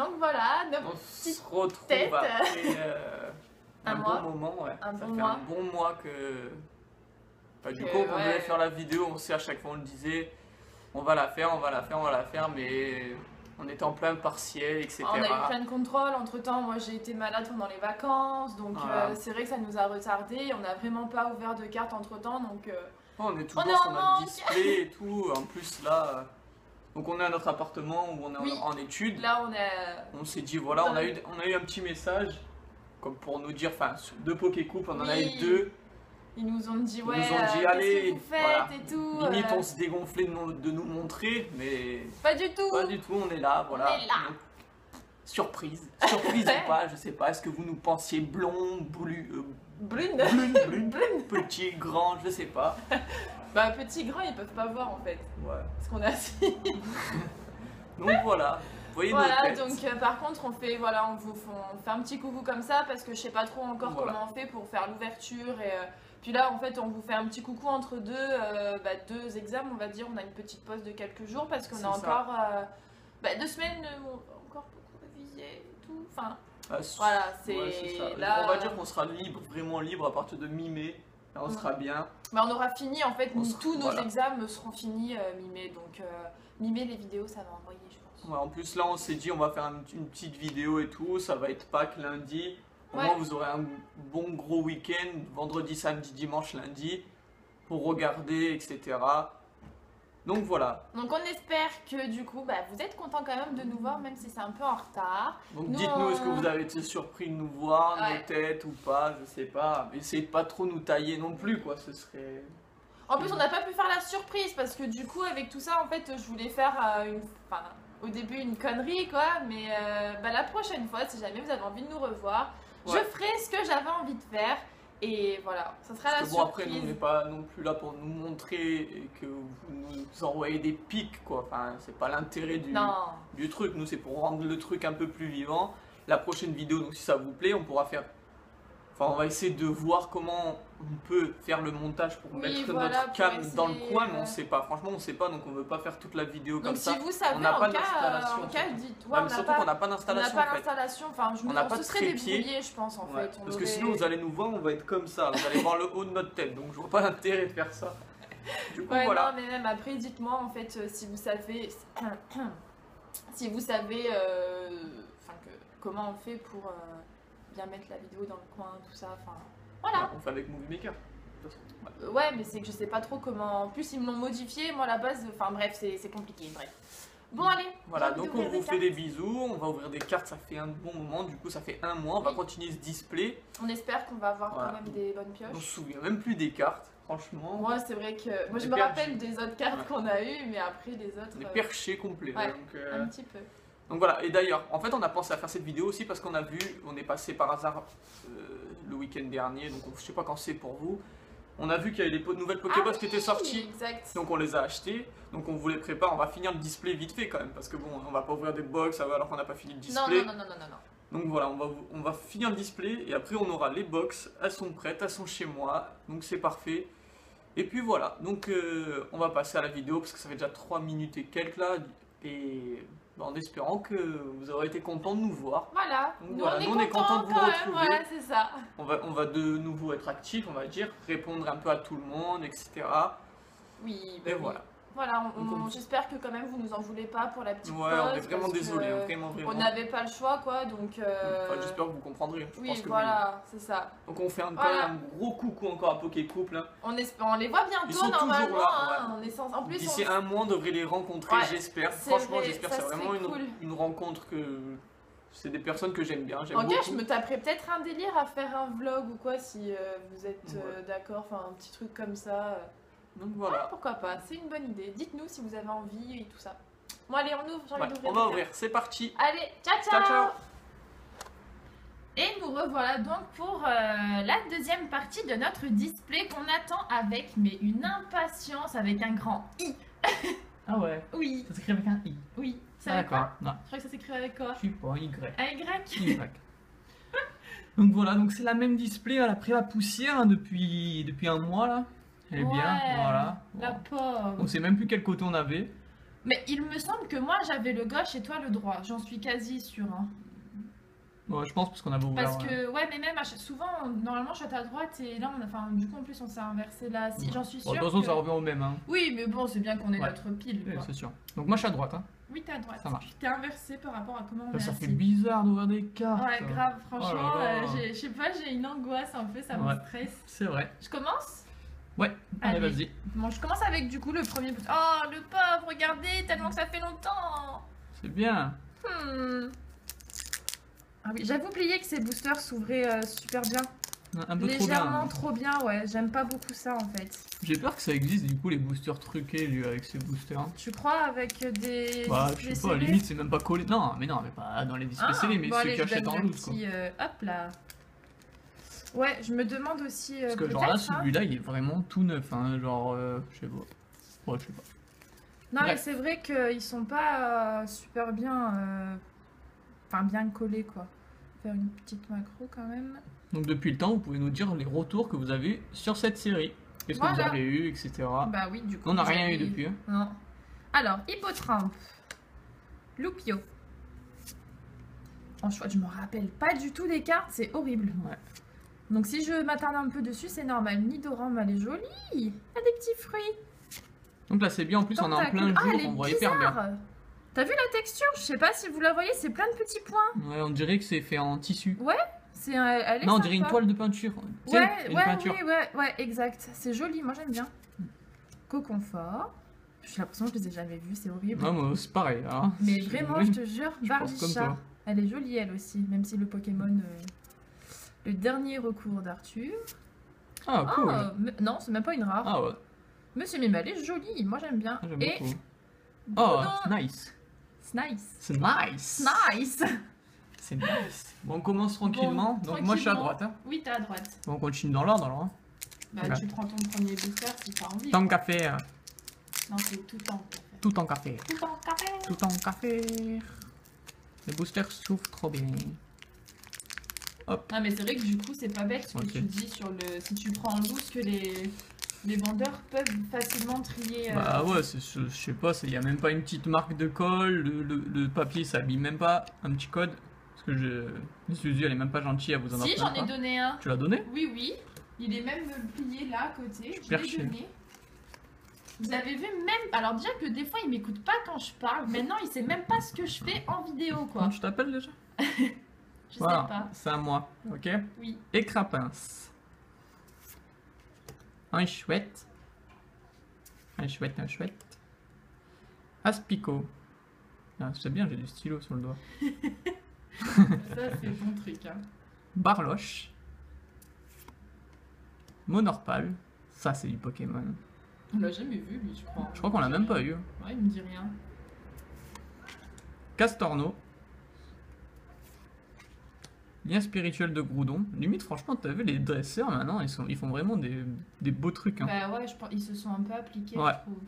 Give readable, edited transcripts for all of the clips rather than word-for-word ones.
Donc voilà, nos On se petites retrouve têtes. après Un un mois. bon moment, ouais. Un Ça bon fait mois. un bon mois que... Bah, du Que, coup, on ouais. devait faire la vidéo, on sait à chaque fois on le disait, on va la faire, on va la faire, on va la faire, mais on était en plein partiel, etc. On a eu plein de contrôles, entre temps moi j'ai été malade pendant les vacances, donc Voilà. c'est vrai que ça nous a retardé, on n'a vraiment pas ouvert de carte entre temps, donc On est toujours On est en sur notre manque. display et tout, en plus là... Donc on est à notre appartement où on est Oui. en études. là on est... On s'est dit voilà, on a eu un petit message comme pour nous dire, enfin de Pokécoup, on en a eu Oui. 2. Ils nous ont dit Ils ouais, nous ont dit qu'est-ce allez, que vous faites voilà. et tout. Limite on se dégonflait de nous montrer, mais Pas du tout. pas du tout, on est là, voilà. On est là. Donc, surprise ou pas, je sais pas, est-ce que vous nous pensiez blond, Brune. brune, petit, grand, je sais pas. Bah petit grand ils peuvent pas voir en fait, Ouais. parce qu'on est assis. Donc voilà, vous voyez nos Voilà, têtes. donc par contre on fait, voilà, on fait un petit coucou comme ça parce que je sais pas trop encore Voilà. comment on fait pour faire l'ouverture et puis là en fait on vous fait un petit coucou entre deux examens, on va dire, on a une petite pause de quelques jours parce qu'on C'est a ça. encore 2 semaines, on va encore beaucoup réviser et tout, enfin Ah, voilà, c'est ouais, c'est ça. là... On va dire qu'on sera libre, vraiment libre à partir de mi-mai. Là, on sera bien. Mais on aura fini en fait, tous nos voilà. examens seront finis mi-mai, donc mi-mai les vidéos ça va envoyer je pense. Ouais, en plus là on s'est dit on va faire une petite vidéo et tout, ça va être Pâques lundi. Au Ouais. moins vous aurez un bon gros week-end, vendredi, samedi, dimanche, lundi, pour regarder, etc. Donc voilà. Donc on espère que du coup vous êtes contents quand même de nous voir même si c'est un peu en retard. Donc Nous, dites-nous, est-ce que vous avez été surpris de nous voir, Ouais. nos têtes ou pas, je sais pas. Essayez de pas trop nous tailler non plus quoi, ce serait... En plus on n'a pas pu faire la surprise parce que du coup avec tout ça en fait je voulais faire au début une connerie quoi, mais la prochaine fois si jamais vous avez envie de nous revoir, Ouais. je ferai ce que j'avais envie de faire et voilà, ça sera Parce la que bon après surprise. nous on n'est pas non plus là pour nous montrer et que vous nous envoyez des pics quoi, enfin c'est pas l'intérêt Non. du truc, nous c'est pour rendre le truc un peu plus vivant. La prochaine vidéo, donc si ça vous plaît, on pourra faire... Enfin on va essayer de voir comment on peut faire le montage pour Oui, mettre voilà, notre pour cam dans le essayer, coin, mais on sait pas, franchement on sait pas, donc on veut pas faire toute la vidéo Donc comme si ça. vous savez On n'a pas en d'installation, cas surtout. dites, Ouais, mais surtout qu'on n'a pas on n'a d'installation pas en fait. l'installation, On n'a pas se de serait trépied. débrouillé je pense en Ouais, fait. parce que sinon vous allez nous voir, on va être comme ça, vous allez voir le haut de notre tête, donc je vois pas l'intérêt de faire ça. Du coup Ouais, voilà. non, mais même après, dites-moi en fait si vous savez, si vous savez, comment on fait pour bien mettre la vidéo dans le coin, tout ça. Enfin, voilà. On fait avec Movie Maker. De toute façon. Ouais. Ouais, mais c'est que je sais pas trop comment. En plus, ils me l'ont modifié. Moi, à la base, enfin bref, c'est compliqué. Bref. Bon, allez. Voilà, j'ai envie donc on d'ouvrir vous des fait des cartes. bisous, on va ouvrir des cartes, ça fait un bon moment, du coup ça fait un mois, on va Oui. continuer ce display. On espère qu'on va avoir Voilà. quand même des bonnes On se pioches. souvient même plus des cartes, franchement. Moi, c'est vrai que. Moi, je est me perdu. rappelle des autres cartes Ouais. qu'on a eues, mais après, les autres. On est perché complet. ouais, Donc, un petit peu. donc voilà, et d'ailleurs, en fait on a pensé à faire cette vidéo aussi parce qu'on a vu, on est passé par hasard le week-end dernier, donc je sais pas quand c'est pour vous. On a vu qu'il y avait les nouvelles Pokéballs qui étaient sorties. Exact. Donc on les a achetés, donc on vous les prépare, on va finir le display vite fait quand même, parce que bon, on va pas ouvrir des box alors qu'on n'a pas fini le Non, display. non, non, non, non, non, non. Donc voilà, on va finir le display et après on aura les box, elles sont prêtes, elles sont chez moi, donc c'est parfait. Et puis voilà, donc on va passer à la vidéo parce que ça fait déjà 3 minutes et quelques là, et en espérant que vous aurez été content de nous voir. Voilà, Donc nous, voilà, on est nous, on est contents contents de vous quand même, retrouver. ouais, c'est ça. On va de nouveau être actifs, on va dire, répondre un peu à tout le monde, etc. Oui, Et oui. voilà. Voilà, Donc, j'espère que quand même vous nous en voulez pas pour la petite Ouais, pause. on est vraiment parce que, désolé, vraiment. On n'avait pas le choix quoi, donc... Enfin, j'espère que vous comprendrez. Je Oui, pense que voilà, c'est ça. oui. Donc on fait Voilà. un gros coucou encore à Pokécouple. Hein. On les voit Ils bientôt sont toujours normalement. là, Hein. On est en plus, D'ici un mois, on devrait les rencontrer, Ouais, j'espère. c'est Franchement, vrai, j'espère. ça C'est vraiment serait cool. une rencontre que... C'est des personnes que j'aime bien, j'aime en beaucoup. cas, je me taperais peut-être un délire à faire un vlog ou quoi si vous êtes Ouais. d'accord, enfin un petit truc comme ça. Donc Ouais, voilà. pourquoi pas, c'est une bonne idée. Dites-nous si vous avez envie et tout ça. Bon allez, on ouvre, j'ai envie Ouais, d'ouvrir. on va des ouvrir, c'est parti. cartes. Allez, ciao Ciao, ciao, ciao. Et nous revoilà donc pour la deuxième partie de notre display qu'on attend avec une impatience, avec un grand I. Ah ouais, Oui, ça s'écrit avec un I. oui. Ah, Ça va quoi? d'accord, non, Je crois que ça s'écrit avec quoi? je suis pas, Y. Un Y. Y. Donc voilà, donc c'est la même display, elle a pris la poussière hein, depuis un mois là. Elle est bien, Ouais, voilà. La Bon. pauvre. On sait même plus quel côté on avait. Mais il me semble que moi j'avais le gauche et toi le droit. J'en suis quasi sûre. Hein. Ouais, je pense parce qu'on avait ouvert. Parce que, ouais, mais même souvent, normalement, je suis à droite et là, enfin, du coup, en plus, on s'est inversé là. Si, Ouais. j'en suis Bon, sûre. de toute façon, que- ça revient au même. Hein. Oui, mais bon, c'est bien qu'on ait Ouais. notre pile. Oui, Quoi. c'est sûr. Donc moi, je suis à droite. Hein. Oui, t'es à droite. Ça marche. T'es inversé par rapport à comment on est Ça assis. fait bizarre d'ouvrir des cartes. Ouais, grave, franchement, Oh là là. je sais pas, j'ai une angoisse un peu, ça Ouais. me stresse. C'est vrai. Je commence? Ouais, allez, Allez. vas-y. Bon, je commence avec du coup le premier. Oh, le pauvre, regardez, tellement que ça fait longtemps. C'est bien. Ah oui, j'avais oublié que ces boosters s'ouvraient super bien. Un peu trop Légèrement bien. trop bien, ouais. J'aime pas beaucoup ça en fait. J'ai peur que ça existe du coup les boosters truqués lui avec ces boosters. Tu crois avec des. Bah displays je sais pas, scellés limite c'est même pas collé. Non mais pas dans les displays scellés, mais bon, ceux allez, qui je achètent donne en le loose quoi. petit, hop là. Ouais, je me demande aussi. Parce que genre là celui-là il est vraiment tout neuf, hein, genre je sais pas. Ouais je sais pas. Non, mais Bref. c'est vrai qu'ils sont pas super bien. Enfin, bien collés quoi. Faire une petite macro quand même. Donc depuis le temps vous pouvez nous dire les retours que vous avez sur cette série. Qu'est-ce que vous Voilà. avez eu, etc. Bah oui, du coup. On n'a vous rien eu avez- depuis. Hein. Non. Alors, Hippotrampe. Loupio. En choix, je me rappelle pas du tout des cartes, c'est horrible. Ouais. Donc si je m'attarde un peu dessus, c'est normal. Nidoram, elle est jolie. Elle a des petits fruits. Donc là c'est bien, en plus on est en Tentacule. plein Ah, jour, elle est on voit hyper bien. bizarre. T'as vu la texture? Je sais pas si vous la voyez, c'est plein de petits points. Ouais, on dirait que c'est fait en tissu. Elle est Non, on sympa. dirait une toile de peinture. Tu sais, Ouais, une ouais, peinture. oui, ouais, exact. C'est joli, moi j'aime bien. Coconfort. J'ai l'impression que je les ai jamais vus, c'est horrible. Ouais, moi c'est pareil. Hein. Mais C'est- vraiment, je te jure, je pense comme Barbichard. toi. Elle est jolie elle aussi, même si le Pokémon. Le dernier recours d'Arthur. Ah cool. Ah, non, c'est même pas une rare. Ah ouais, Monsieur Mime, elle est jolie, moi j'aime bien. j'aime Et beaucoup. Oh, Boudon. nice. C'est nice. C'est nice. Nice. C'est nice. Bon, on commence tranquillement. Bon, Donc moi je suis à tranquillement. droite. Hein. Oui, t'es à droite. Bon, on continue dans l'ordre alors. Hein. Bah, Ouais. tu prends ton premier booster si t'as envie. Tant café. Non, c'est tout en café. Tout en café. Tout en café. Tout en café. Les boosters s'ouvrent trop bien. Ah, mais c'est vrai que du coup, c'est pas bête ce que Ok. tu dis sur le. Si tu prends en loose, que les vendeurs peuvent facilement trier. Bah ouais, je sais pas, il y a même pas une petite marque de colle. Le papier s'abîme même pas. Un petit code. Parce que Suzy elle est même pas gentille à vous en Si, apprendre. j'en ai donné un. Tu l'as donné? Oui, oui. Il est même plié là à côté. Je perché. l'ai donné. Vous avez vu même. Alors, déjà que des fois, il m'écoute pas quand je parle. Maintenant, il sait même pas ce que je fais en vidéo, quoi. Comment tu t'appelles déjà? Je sais pas. C'est à moi, ok? Oui. Écrapince. Un chouette. Un chouette, un chouette. Aspico. Ah, c'est bien, j'ai du stylo sur le doigt. Ça, c'est ton truc, hein. Barloche. Monorpal. Ça, c'est du Pokémon. On l'a jamais vu, lui, je crois. Je crois qu'on l'a même pas eu. Ouais, il me dit rien. Castorno. Lien spirituel de Groudon. Limite, franchement, t'as vu les dresseurs maintenant, ils font vraiment des beaux trucs. Hein. Bah ouais, je pense ils se sont un peu appliqués, Ouais. je trouve.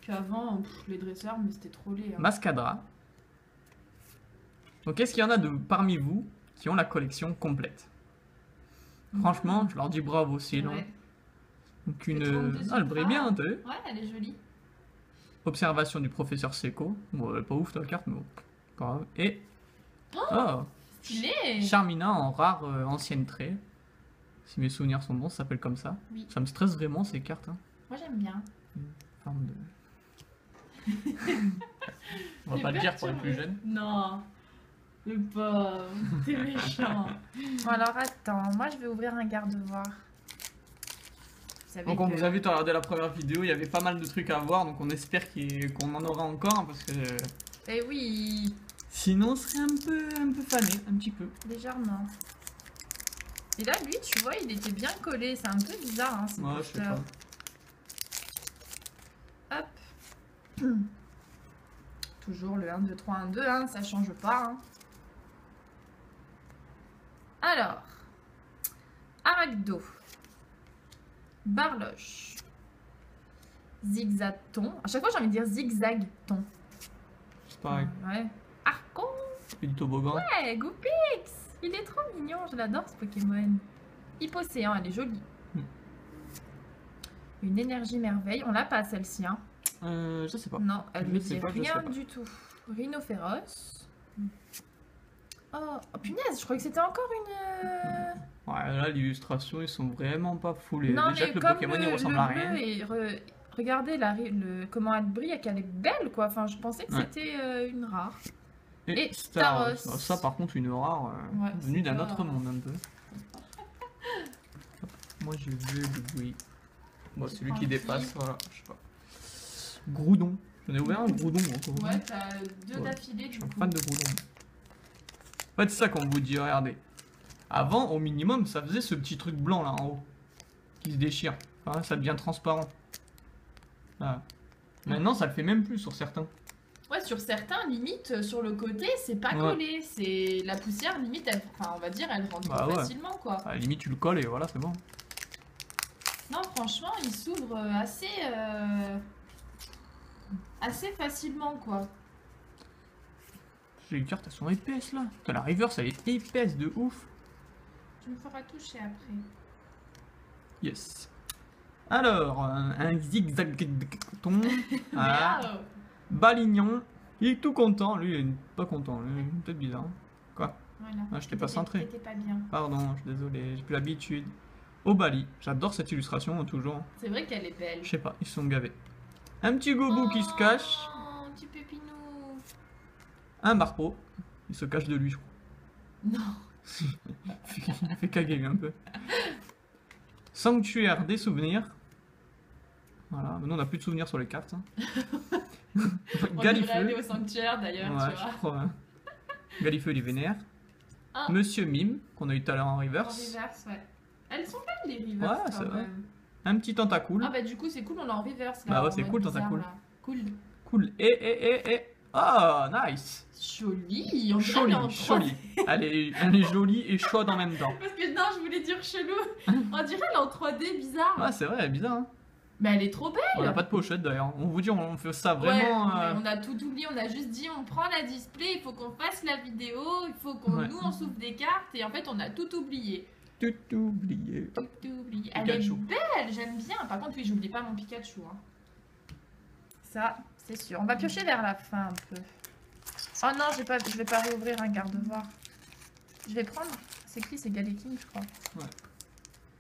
Qu'avant, les dresseurs, mais c'était trop laid. Hein. Mascadra. Donc, est-ce qu'il y en a parmi vous qui ont la collection complète? Franchement, je leur dis bravo, c'est long. Ouais. Donc C'est trop de elle brille bien, t'as vu? Ouais, elle est jolie. Observation du professeur Seco. Bon, elle est pas ouf ta carte, mais bon, pas grave. Et... Oh, Stylé. Charmina en rare ancienne trait. Si mes souvenirs sont bons, ça s'appelle comme ça. Oui. Ça me stresse vraiment ces cartes. Hein. Moi, j'aime bien. Forme de... On va T'es pas le dire pour les perturbé. plus jeunes. Non. Le pauvre. T'es méchant. Bon, alors, attends. Moi, je vais ouvrir un garde-voir. Vous savez Donc on que- vous invite à regarder la première vidéo, il y avait pas mal de trucs à voir, donc on espère qu'on en aura encore, hein, parce que Eh oui. sinon on serait un peu fané, un petit peu. Légèrement. Et là, lui, tu vois, il était bien collé. C'est un peu bizarre, hein, ces Ouais, je sais boosters. pas. Hop. Toujours le 1, 2, 3, 1, 2, hein, ça change pas. Hein. Alors. Aragdo. Barloche. Zigzaton. À chaque fois, j'ai envie de dire zigzagton. C'est pareil. Ouais. Arcon. Et du toboggan. Ouais, Goopix. Il est trop mignon, je l'adore ce Pokémon. Hypocéan, elle est jolie. Hmm. Une énergie merveille. On l'a pas celle-ci, hein. Je sais pas. Non, elle Je me sais dit pas, je sais rien pas. du tout. Rhinophéros. Oh, punaise, je croyais que c'était encore une... Ouais, là, les illustrations, ils sont vraiment pas foulées. Non, Déjà mais que le comme Pokémon, il le ressemble à bleu rien. et regardez comment elle brille, qu'elle est belle, quoi. Enfin, je pensais que Ouais. c'était une rare. Et Et Staros. Staros. Ça, par contre, une rare Ouais, venue c'est d'un pas- autre monde, un peu. Moi, je veux le bruit. Bon, celui qui Tranquille. dépasse, voilà, je sais pas. Groudon. J'en ai ouvert un Groudon, moi, encore. Ouais, t'as deux Ouais. d'affilée, Je du suis un coup. fan de Groudon. En fait, c'est ça qu'on vous dit, regardez. Avant, au minimum, ça faisait ce petit truc blanc là en haut. Qui se déchire. Enfin, ça devient transparent. Voilà. Maintenant, ça le fait même plus sur certains. Ouais, sur certains, limite, sur le côté, c'est pas Ouais. collé. C'est la poussière, limite, enfin, on va dire, elle rentre Bah ouais. facilement, quoi. À la limite, tu le colles et voilà, c'est bon. Non, franchement, il s'ouvre assez facilement, quoi. Les cartes, elles sont épaisses là. Putain, la reverse, elle est épaisse de ouf. Tu me feras toucher après. Yes. Alors, un zigzag-ton. Voilà. Miaou. Balignon. Il est tout content. Lui, il est pas content. Lui, il est peut-être bizarre. Voilà. Ah, je t'ai pas centré. T'étais pas bien. Pardon, je suis désolé, j'ai plus l'habitude. Obali. J'adore cette illustration, toujours. C'est vrai qu'elle est belle. Je sais pas, ils se sont gavés. Un petit gobou qui se cache. Oh, petit pépinou. Un Marpo. Il se cache de lui, je crois. Non. Il fait caguer lui un peu. Sanctuaire des souvenirs. Voilà, maintenant on n'a plus de souvenirs sur les cartes. Hein. On devrait Galifeu. aller au sanctuaire, d'ailleurs, Ouais, tu je vois. crois. Hein. Galifeu, il est vénère. Ah. Monsieur Mime, qu'on a eu tout à l'heure en En reverse. reverse, ouais. Elles sont belles, les reverse, Ouais, quand c'est vrai. même. Un petit tentacoule. Ah bah du coup, c'est cool, on l'a en reverse, là. Bah ouais, en c'est mode cool, bizarre, tentacule. là. Cool. Cool. Et. Oh, nice. Joli. On dirait Jolie, en jolie. Elle est jolie et chaude en même temps. Parce que non, je voulais dire chelou. On dirait elle est en 3D bizarre. Ouais, c'est vrai, elle est bizarre. Hein. Mais elle est trop belle. On n'a pas de pochette d'ailleurs. On vous dit, on fait ça Ouais, vraiment. mais on a tout oublié, on a juste dit on prend la display, il faut qu'on fasse la vidéo, il faut qu'on Ouais. nous on s'ouvre des cartes et en fait on a tout oublié. Tout oublié. Tout oublié. Elle Pikachu. est belle, j'aime bien. Par contre oui, j'oublie pas mon Pikachu. Hein. Ça, c'est sûr. On va piocher vers la fin un peu. Oh non, je vais pas réouvrir un garde-voir. Je vais prendre. C'est qui? C'est Galeking, je crois.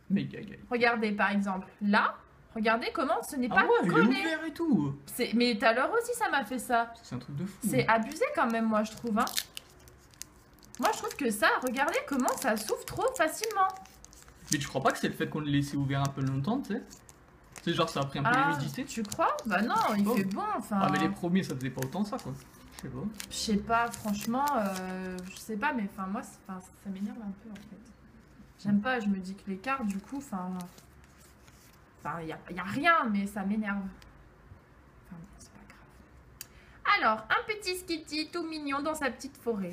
Méga gay. Regardez par exemple là. Regardez comment ce n'est Ah pas ouais, il est collé. ouvert et tout. Mais tout à l'heure aussi ça m'a fait ça. C'est un truc de fou. C'est abusé quand même, moi je trouve. Hein. Moi je trouve que ça, regardez comment ça s'ouvre trop facilement. Mais tu crois pas que c'est le fait qu'on l'ait laissé ouvert un peu longtemps, tu sais? C'est genre ça a pris un peu l'humidité. Tu crois? Bah non, il Oh. fait bon. Enfin, Ah mais les premiers ça faisait pas autant ça quoi. Je sais pas. je sais pas, franchement, je sais pas, mais enfin moi, ça m'énerve un peu en fait. J'aime pas, je me dis que les cartes, du coup, enfin, y a rien, mais ça m'énerve. Enfin, bon, c'est pas grave. Alors, un petit Skitty tout mignon dans sa petite forêt.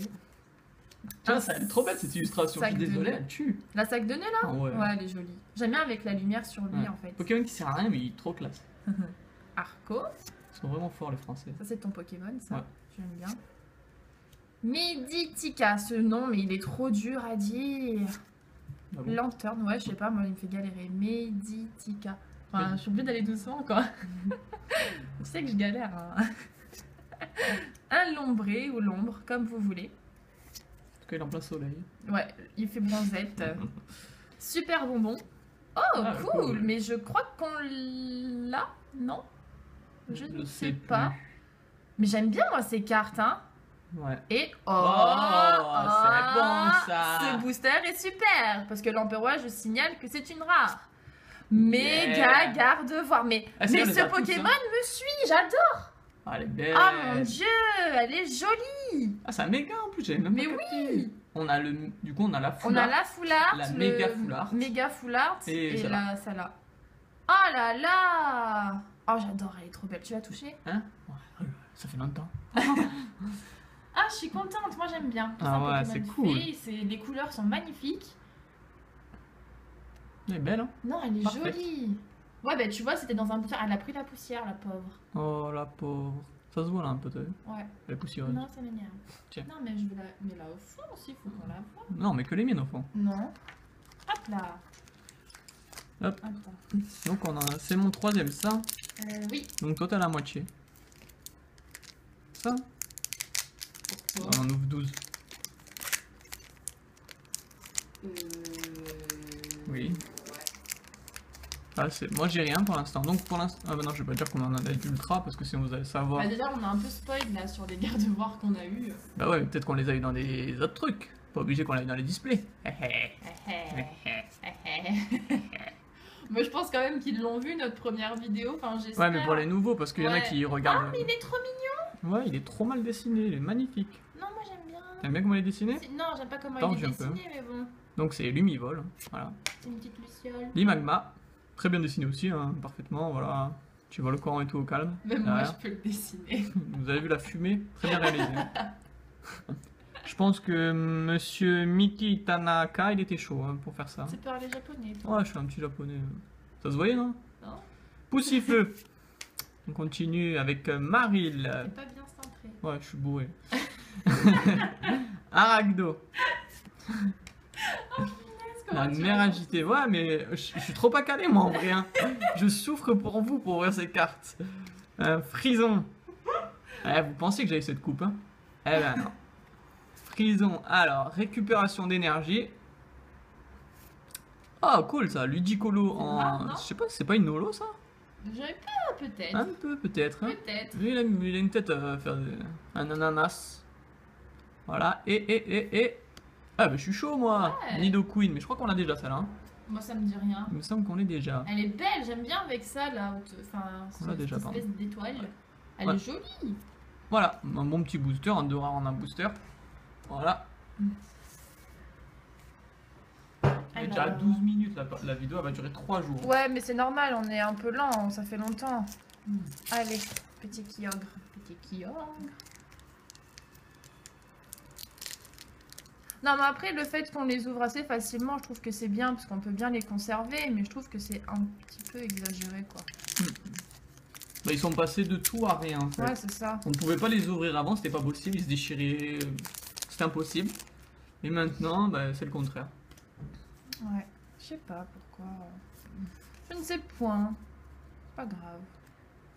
Tiens, ça elle est trop belle cette illustration. Je sac suis de désolé, nœuds. elle tue. La sac de nœuds là? Ah ouais. Ouais, elle est jolie. J'aime bien avec la lumière sur lui Ouais. en fait. Pokémon qui sert à rien mais il est trop classe. Arco, Ils sont vraiment forts les Français. ça c'est ton Pokémon, ça. Ouais. J'aime bien. Meditica, ce nom, mais il est trop dur à dire. Ah bon Lanterne, ouais, je sais pas, moi il me fait galérer. Meditica. Enfin, Oui. je suis obligée d'aller doucement quoi. Tu sais que je galère. Hein. Un lombré ou l'ombre, comme vous voulez. En tout cas il est en plein soleil. Ouais, il fait bronzette. Super bonbon. Oh, Ah, cool. cool. Mais je crois qu'on l'a, non? Je ne sais plus. pas. Mais j'aime bien moi ces cartes, hein. Ouais. Et c'est bon, ça. Ce booster est super parce que l'Empereur, je signale que c'est une rare. Méga Yeah. garde-voir. Mais Ah, si, on les ce a tous, Pokémon hein. me suit, j'adore. Ah elle est belle. Ah mon dieu, elle est jolie. Ah c'est un méga en plus, j'avais même Mais pas capté. oui. On a le. Du coup on a la On foulard. a la full art, La le méga full art. méga full art Et et celle-là. celle-là. Oh là là. Oh j'adore, elle est trop belle. Tu l'as touchée? Hein ouais, ça fait longtemps. Ah, je suis contente, moi j'aime bien. Ah ouais, Pokémon c'est du cool. fait, les couleurs sont magnifiques. Elle est belle hein. Non, elle est Parfaite. jolie. Ouais, bah tu vois, c'était dans un bouton. Elle a pris la poussière, la pauvre. Oh la pauvre. Ça se voit là un peu, t'as vu? Ouais. Elle est poussiéreuse. Non, ça m'énerve. Tiens. Non, mais je veux la. Mais là au fond aussi, faut qu'on la voie. Non mais que les miennes au fond. Non. Hop là. Hop. Attends. Donc on a. C'est mon troisième ça. Oui. Donc toi t'as la moitié. Ça? Pourquoi? On en ouvre 12. Oui. Ouais. Ah, moi j'ai rien pour l'instant. Donc pour l'instant. Ah bah non, je vais pas dire qu'on en a d'ultra parce que sinon vous allez savoir. Bah déjà on a un peu spoil là sur les gardes-voir qu'on a eu. Bah ouais, mais peut-être qu'on les a eu dans des autres trucs. Pas obligé qu'on les eu dans les displays. Mais je pense quand même qu'ils l'ont vu notre première vidéo, enfin j'espère. Ouais, mais pour les nouveaux, parce qu'il y en a Ouais. qui regardent. Ah mais il est trop mignon. Ouais, il est trop mal dessiné, il est magnifique. Non moi j'aime bien. T'aimes bien comment il est dessiné? Non j'aime pas comment Tordu il est un peu. dessiné mais bon. Donc c'est Lumivol, voilà. C'est une petite luciole. L'Imagma, très bien dessiné aussi, hein, parfaitement, voilà. Tu vois le courant et tout au calme. Même moi Derrière. je peux le dessiner. Vous avez vu la fumée? Très bien réalisée. Je pense que Monsieur Miki Tanaka, il était chaud hein, pour faire ça. Tu parles japonais toi. Ouais, je suis un petit japonais. Ça se voyait, non? Non. Poussifeu. On continue avec Maril. C'est pas bien centré. Ouais, je suis bourré. Aragdo. La mer agitée. Ouais, mais je suis trop pas calé, moi, en vrai. Hein. Je souffre pour vous pour ouvrir ces cartes. Frison. Vous pensez que j'avais cette coupe, hein? Eh ben non. Frison. Alors, récupération d'énergie. Ah, cool ça. Ludicolo en. marrant, non Je sais pas, c'est pas une holo, ça? J'aurais pas peut-être. Un peu, peut-être. Hein. Peut-être. Lui, il a une tête à faire un ananas. Voilà. Et. Ah, bah je suis chaud, moi. Ouais. Nido Queen. Mais je crois qu'on a déjà ça là. Hein. Moi ça me dit rien. Il me semble qu'on est déjà. Elle est belle, j'aime bien avec ça là. Enfin, On l'a cette déjà, pardon. espèce d'étoile. Elle Ouais. est jolie. Voilà. Un bon petit booster. Un de rare en un booster. Voilà. Elle est déjà à Alors. 12 minutes. La vidéo elle va durer 3 jours. Ouais, mais c'est normal, on est un peu lent, ça fait longtemps. Allez, petit Kyogre. Petit Kyogre. Non, mais après, le fait qu'on les ouvre assez facilement, je trouve que c'est bien parce qu'on peut bien les conserver, mais je trouve que c'est un petit peu exagéré quoi. Bah, ils sont passés de tout à rien. En fait. Ouais, c'est ça. On ne pouvait pas les ouvrir avant. C'était pas possible. Ils se déchiraient. C'était impossible. Et maintenant, bah, c'est le contraire. Ouais, je sais pas pourquoi. Je ne sais point. C'est pas grave.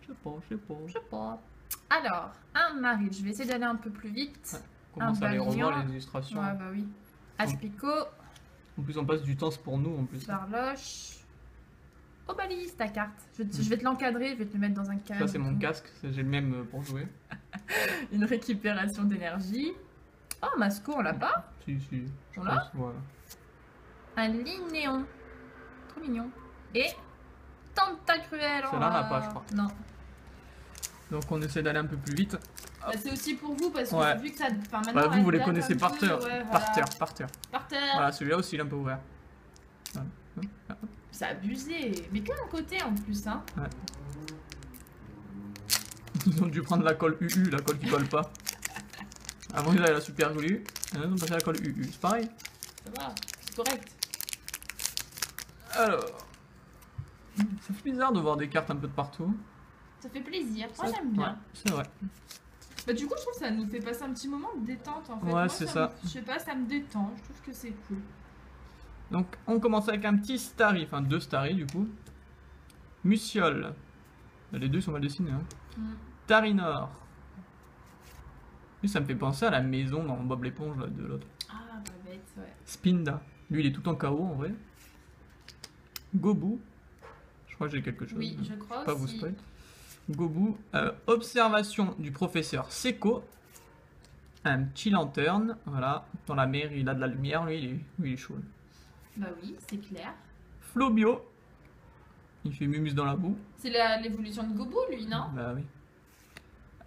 Je sais pas. Je sais pas. Alors, un Maril, je vais essayer d'aller un peu plus vite. Ouais. Commence à les Bagnon. revoir les illustrations. Ouais, bah oui. Aspico, En plus, on passe du temps pour nous en plus. Barloche. Obalise, ta carte. Je vais te l'encadrer, je vais te le mettre dans un cadre. Ça, c'est mon casque. J'ai le même pour jouer. Une récupération d'énergie. Oh, Masco, on l'a pas? Si. Je On l'a? pense, voilà. Un Linéon. Trop mignon. Et Tentacruel. Celle-là, on l'a pas, je crois. Non. Donc, on essaie d'aller un peu plus vite. Bah, c'est aussi pour vous parce que Ouais. vu que ça. Enfin, maintenant, Bah, vous, vous elle les date connaissez un par peu, terre. ouais, Par voilà. terre, par terre. Par terre. Voilà, celui-là aussi, il est un peu ouvert. C'est abusé. Mais que d'un côté en plus, hein. Ils ont dû prendre la colle UU, la colle qui colle pas. Avant, ils avaient la super glue. Ils ont passé la colle UU. C'est pareil. Ça va, c'est correct. Alors. Ça fait bizarre de voir des cartes un peu de partout. Ça fait plaisir. Moi, Ça- j'aime bien. Ouais, c'est vrai. Bah, du coup, je trouve que ça nous fait passer un petit moment de détente en fait. Ouais, Moi, c'est me- ça. Je sais pas, ça me détend. Je trouve que c'est cool. Donc, on commence avec un petit Starry, enfin 2 Starry du coup. Muciole. Les deux sont mal dessinés. Hein. Mm. Tarinor. Lui, ça me fait penser à la maison dans Bob l'éponge là, de l'autre. Ah, bah bête, ouais. Spinda. Lui, il est tout en KO en vrai. Gobu. Je crois que j'ai quelque chose. Oui, je crois Pas vous aussi. spoil. Gobu. Observation du professeur Seko. Un petit lanterne. Voilà. Dans la mer, il a de la lumière. Lui, il est chaud. Bah oui, c'est clair. Flobio. Il fait mumus dans la boue. C'est l'évolution de Gobu, lui, non? Bah oui.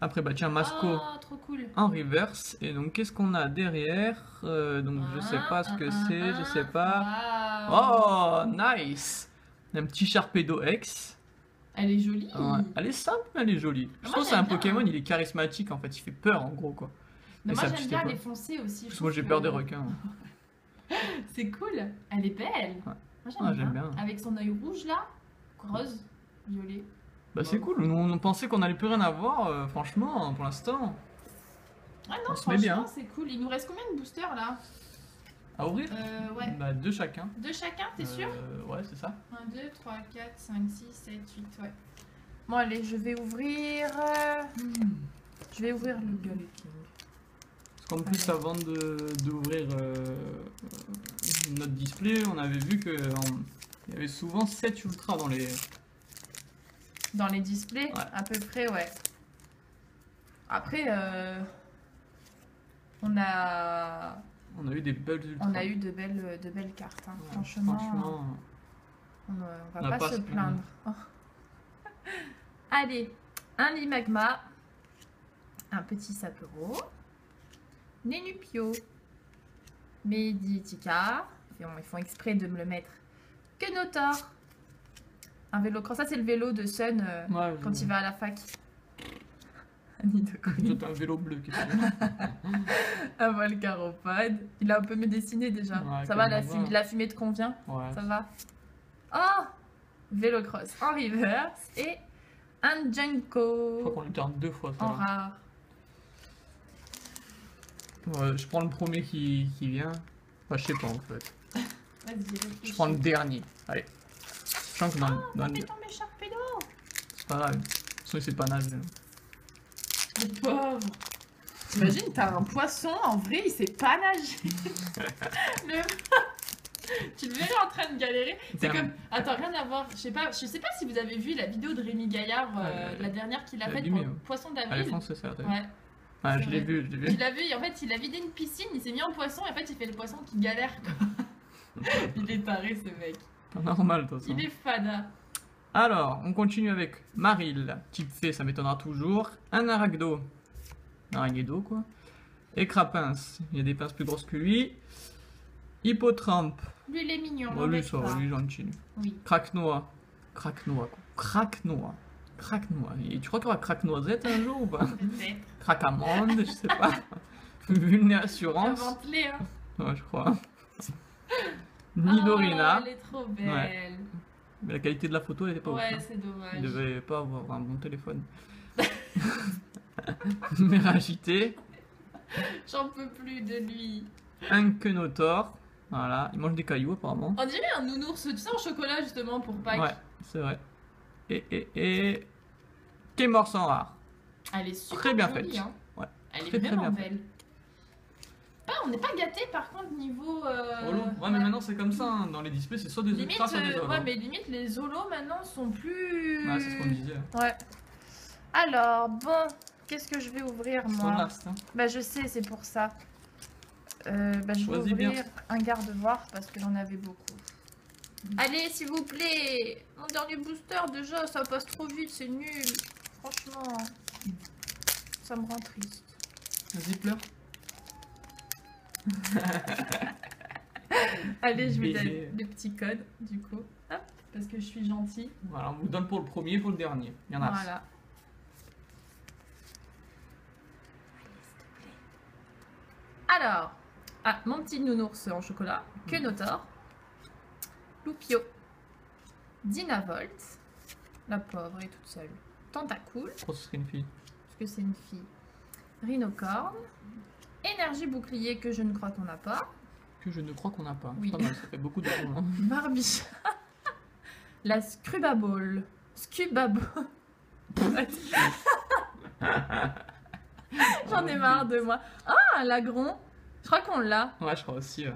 Après, bah tiens, Masco Ah, trop cool. en reverse. Et donc, qu'est-ce qu'on a derrière? Donc, je sais pas ce que c'est, je sais pas. Waouh. Oh, nice! Un petit Sharpedo X. Elle est jolie. Ouais. Elle est simple, mais elle est jolie. Je Moi, trouve que c'est un j'aime bien. Pokémon, il est charismatique en fait, il fait peur en gros quoi. Mais Et moi, ça j'aime pique bien pas. les foncés aussi. Parce je que moi j'ai trouve peur que- des requins. C'est cool. Elle est belle. Ouais. Moi, Ah, j'aime bien. Avec son œil rouge là, rose, violet. Bah c'est cool, nous on pensait qu'on allait plus rien avoir, franchement, pour l'instant. Ah On non, se met bien. franchement, c'est cool. Il nous reste combien de boosters là? À ouvrir? Ouais. Bah 2 chacun. Deux chacun, t'es sûr? Ouais, c'est ça. 1, 2, 3, 4, 5, 6, 7, 8, ouais. Bon, allez, je vais ouvrir. Je vais ouvrir le Gully King. Parce qu'en plus, avant d'ouvrir notre display, on avait vu que il y avait souvent 7 ultras dans les. Dans les displays, Ouais. à peu près, ouais. Après, on a eu des belles ultras. on a eu de belles cartes. Hein. Ouais, Franchement, on on va pas se plaindre. Oh. Allez, un Limagma, un petit Sapero, Nenupio, Medithica, ils font exprès de me le mettre, Kenotor, un Vélocross, ça c'est le vélo de Sun Ouais, quand il va à la fac. Un Nidoqueen. C'est un vélo bleu, qu'est-ce que c'est? Un Volcaropode. Il a un peu mieux dessiné déjà. Ouais, ça va, comme on voit. la fumée te convient? Ouais. Ça va? Oh! Vélocross en reverse et un Je Junko crois qu'on le garde 2 fois. Ça en va. rare. Ouais, je prends le premier qui vient. Enfin, je sais pas en fait. Vas-y, réfléchis. Je prends le dernier. Allez. Sachant que dans le. Fais tomber Sharpedo! C'est pas grave. Sinon, c'est pas naze. Le pauvre! T'imagines, t'as un poisson, en vrai, il sait pas nager. Tu le verrais en train de galérer. C'est Damn. comme. Attends, rien à voir. Je sais pas si vous avez vu la vidéo de Rémi Gaillard, la dernière qu'il a j'ai faite allumé, pour le ouais. Poisson À la d'avril. fin, c'est ça. t'as vu. Ouais. Ouais, c'est je l'ai vrai. vu, je l'ai Tu vu. l'as vu, et en fait, il a vidé une piscine, il s'est mis en poisson, et en fait, il fait le poisson qui galère, quoi. Il est taré, ce mec. Pas normal, de toute façon. Il est fada. Alors, on continue avec Maril. Type fée, ça m'étonnera toujours. Un Arachdo. Un araignée d'eau, quoi. Et Crapince. Il y a des pinces plus grosses que lui. Hippotrampe. Lui, il est mignon. Bon, lui, m'embête ça pas. va, lui, gentil. lui. Oui. Craque-noix. Craque-noix, quoi. Craque-noix. Craque-noix. Et tu crois qu'il y aura craque-noisette un jour ou pas? Peut-être. Craque-amande, je sais pas. Vulné-assurance. Invente-les, hein. Ouais, je crois. Nidorina. Oh, elle est trop belle. Mais la qualité de la photo, elle était pas ouf. Ouais, hein. c'est dommage. Il devait pas avoir un bon téléphone. Méragité. J'en peux plus de lui. Un Kenotor. Voilà, il mange des cailloux apparemment. On dirait un nounours, tu sais, en chocolat, justement, pour Pâques. Ouais, c'est vrai. Et. Kémor sans rare. Elle est super Très bien jolie, faite. hein. Ouais. Elle est Très, très vraiment bien belle. On n'est pas gâté par contre niveau. Ouais, mais maintenant c'est comme ça, hein. Dans les displays, c'est soit des Limite, ultras, soit des holos. ouais, mais limite les holos maintenant sont plus. Ouais, c'est ce qu'on disait. Ouais. Alors, bon, qu'est-ce que je vais ouvrir Son moi? last, hein. Bah, je sais, c'est pour ça. Je vais Choisis bien. ouvrir un garde-voir parce que j'en avais beaucoup. Allez, s'il vous plaît! Mon dernier booster, déjà, ça passe trop vite, c'est nul. Franchement, ça me rend triste. Vas-y, pleure. Allez, je vous donne Bébé. le petit code, du coup. Hop, parce que je suis gentille. Voilà, on vous donne pour le premier et pour le dernier. Il y en a. Voilà. Alors, mon petit nounours en chocolat, Kenotor, Loupio, Dinavolt, la pauvre est toute seule, Tentacool, Je pense que ce serait une fille. parce que c'est une fille, Rhinocorne, Énergie bouclier que je ne crois qu'on n'a pas, Que je ne crois qu'on n'a pas. Oui. Pas mal, ça fait beaucoup de points. Hein. Barbiche, la Scrubaball, Scubaball, j'en ai marre de moi. Ah, un Lagron, je crois qu'on l'a. Ouais, je crois aussi.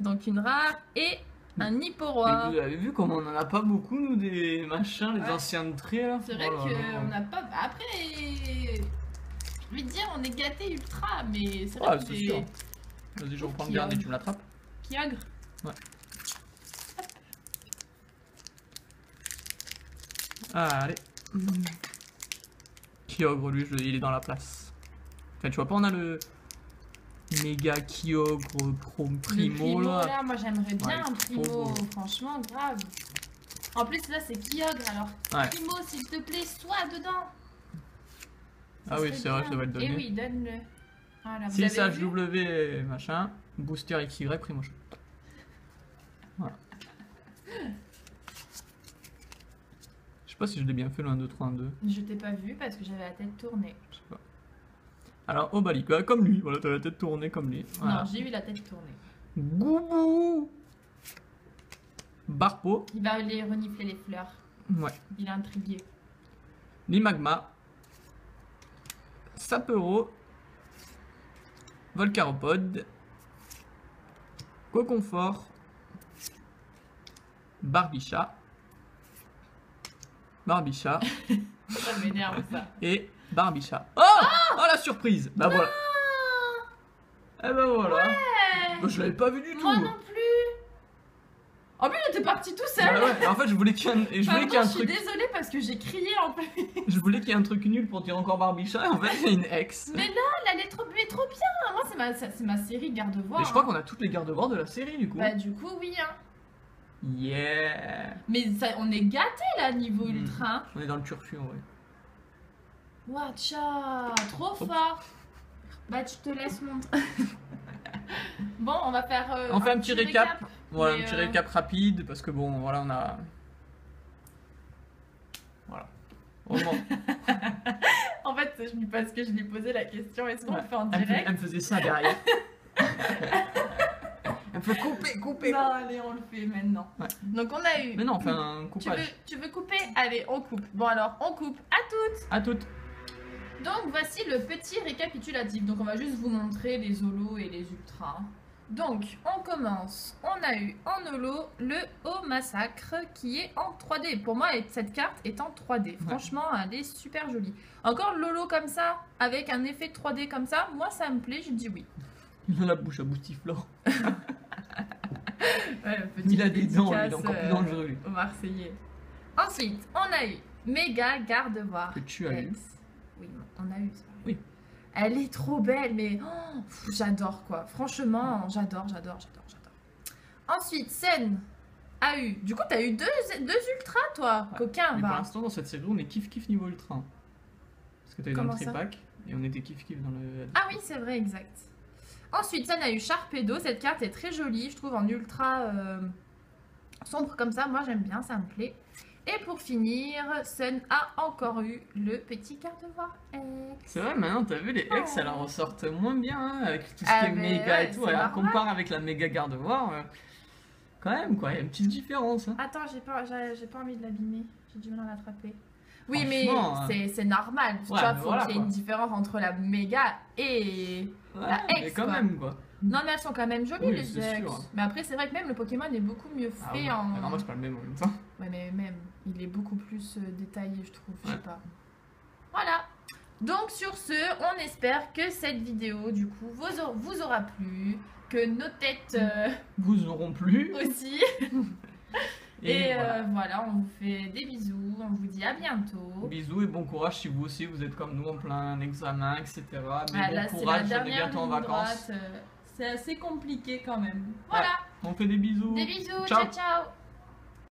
Donc une rare et un Mais Hipporoi. vous avez vu comment on en a pas beaucoup, nous, des machins, les Ouais. anciens traits là. C'est vrai Oh là là. qu'on n'a pas. Après, j'ai envie de dire, on est gâté ultra, mais c'est vrai Ouais, que c'est c'est sûr. Vas-y, je reprends le Qui dernier, a- tu me l'attrapes. Kyogre. Ah, allez. Kyogre, lui, il est dans la place. Enfin, tu vois pas, on a le méga Kyogre Primo Le là. moi j'aimerais bien Ouais, un trop Primo, beau. franchement, grave. En plus, là, c'est Kyogre, alors Ouais. Primo, s'il te plaît, sois dedans. Ah oui, serait c'est vrai, bien. je devrais le donner. Eh oui, donne-le. Voilà, vous Si avez ça vu HW machin, booster XY Primo. Voilà. Je sais pas si je l'ai bien fait le 1, 2, 3, 1, 2. Je t'ai pas vu parce que j'avais la tête tournée. Je sais pas. Alors, Obalik, bah, comme lui, voilà, t'as la tête tournée comme lui. Voilà. Non, j'ai eu la tête tournée. Goubou Barpo, Il va aller renifler les fleurs. ouais. Il est intrigué. Limagma, Sapero, Volcaropod, Coconfort, Barbicha, Ça m'énerve ça. et Barbicha. Oh, oh la surprise. Bah voilà. Eh ben voilà. Ouais. Bah, je l'avais pas vu du tout. Moi non plus. En plus, j'étais partie tout seul. Bah ouais, en fait, je voulais qu'il y ait un, et je voulais qu'il y ait un Je suis truc. désolée parce que j'ai crié en plus. Je voulais qu'il y ait un truc nul pour dire encore Barbicha. Et en fait, il y a une ex. Mais là, elle est trop bien. Moi, c'est ma série garde-voir. Mais je crois qu'on a toutes les gardes-voir de la série du coup. Bah, du coup, oui. Hein. Yeah. Mais ça, on est gâtés là, niveau Hmm. ultra. Hein. On est dans le turfu en vrai. Watcha, trop fort. Bah, tu te laisses montrer. Bon, on va faire. On fait un petit récap. Voilà, Mais, un petit récap rapide parce que bon, voilà, on a. Voilà. Au moins. En fait, parce que je lui posais la question, est-ce qu'on Ouais. le fait en Elle direct? me faisait ça derrière. Elle me fait couper. Non, allez, on le fait maintenant. Ouais. Donc, on a eu. Mais non, on fait un coupage. Tu veux couper? Allez, on coupe. Bon, alors, on coupe. À toutes. À toutes. Donc, voici le petit récapitulatif. Donc, on va juste vous montrer les holos et les ultras. Donc, on commence. On a eu en holo le Haut Massacre qui est en 3D. Pour moi, cette carte est en 3D. Franchement, elle est super jolie. Encore l'holo comme ça, avec un effet 3D comme ça, moi, ça me plaît, je dis oui. Il a la bouche à boustiflore. Ouais, Il a des dents, il est encore plus dangereux lui. Au Marseillais. Ensuite, on a eu Méga Gardevoir. Que tu as eu. Oui, on a eu, c'est pareil. Oui. Elle est trop belle, mais oh, j'adore quoi. Franchement, j'adore. Ensuite, Sen a eu. Du coup, t'as eu deux ultras, toi, Ouais. coquin, Mais pour va. l'instant, dans cette série, on est kiff niveau ultra. Parce que t'as eu dans le Comment ça trépack et on était kiff dans le. Ah oui, c'est vrai, exact. Ensuite, Sen a eu Sharpedo. Cette carte est très jolie, je trouve, en ultra sombre comme ça. Moi, j'aime bien, ça me plaît. Et pour finir, Sun a encore eu le petit garde-voir ex. C'est vrai, maintenant t'as vu, les ex, elles en ressortent moins bien hein, avec tout ce Ah, qui est mais méga ouais, et tout. c'est Alors, normal. compare avec la méga garde-voir, quand même, quoi, il y a une petite différence. Hein. Attends, j'ai pas envie de l'abîmer. J'ai du mal à l'attraper. Oui, mais Franchement, c'est normal. Tu ouais, vois, mais faut voilà, qu'il y ait quoi. une différence entre la méga et... Ouais, La mais ex, quand quoi. même, quoi. Non, mais elles sont quand même jolies, Oui, les c'est ex. sûr. Mais après, c'est vrai que même le Pokémon est beaucoup mieux Ah fait oui. en... Non, moi, c'est pas le même en même temps. Ouais, mais même, il est beaucoup plus détaillé, je trouve. Je sais Ouais. pas. Voilà. Donc, sur ce, on espère que cette vidéo, du coup, vous aura plu. Que nos têtes Vous auront plu. aussi. Et voilà, on vous fait des bisous. On vous dit à bientôt. Bisous et bon courage si vous aussi vous êtes comme nous en plein examen, etc. Mais Ah, bon là, c'est la courage, on est dernière bientôt en ligne vacances. droite. C'est assez compliqué quand même. Voilà. On fait des bisous. Des bisous. Ciao. Ciao, ciao.